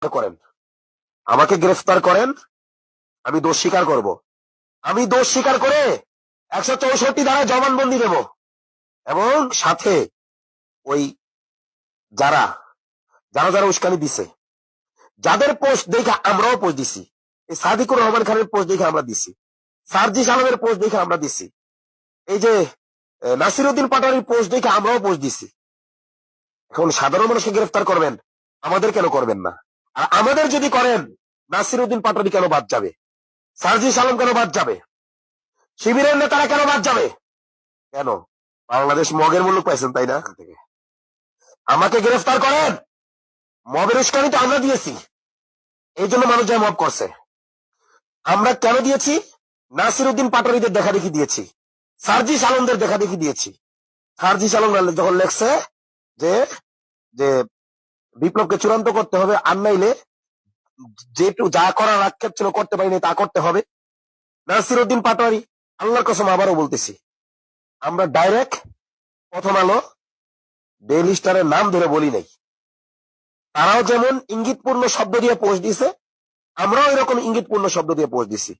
করেন, আমাকে গ্রেফতার করেন, আমি দোষ স্বীকার করব। আমি দোষ স্বীকার করে 164 ধারায় জবানবন্দি দেব এবং সাথে ওই যারা যারা যারা উস্কানি দিছে, যাদের পোস্ট দেখে আমরাও পোস্ট দিছি, এই সাদিকুর রহমান খানের পোস্ট দেখে আমরা দিছি, সার্জিস আলমের পোস্ট দেখে আমরা দিছি, এই যে নাসিরউদ্দিন পাটোয়ারির পোস্ট দেখে আমরাও পোস্ট দিছি। এখন সাধারণ মানুষকে গ্রেফতার করবেন, আমাদের কেন করবেন না? আর আমাদের যদি করেন, নাসিরউদ্দিন পাটোয়ারি কেন বাদ যাবে? সার্জিস আলম কেন বাদ যাবে? শিবিরের নেতারা কেন বাদ যাবে? কেন? বাংলাদেশ মগের মূল্য পাইছেন, তাই না? আমাকে গ্রেফতার করেন, মবের উস্কানি তো আমরা দিয়েছি, এই জন্য মানুষ যায় মব করছে। আমরা কেন দিয়েছি? নাসিরউদ্দিন পাটোয়ারিদের দেখা দেখি দিয়েছি, সার্জিস আলমদের দেখা দেখি দিয়েছি। সার্জিস আলম যখন লেখছে যে যে বিপ্লবকে চূড়ান্ত করতে হবে, আর নাইলে যেটু যা করার আক্ষেপ ছিল করতে পারিনি তা করতে হবে। নাসিরউদ্দিন পাটোয়ারি, আল্লাহর কসম আবারও বলতেছি, আমরা ডাইরেক্ট প্রথম আলো, ডেইলি স্টারের নাম ধরে বলি নাই। তারাও যেমন ইঙ্গিতপূর্ণ শব্দ দিয়ে পোস্ট দিছে, আমরাও এরকম ইঙ্গিতপূর্ণ শব্দ দিয়ে পোস্ট দিছি।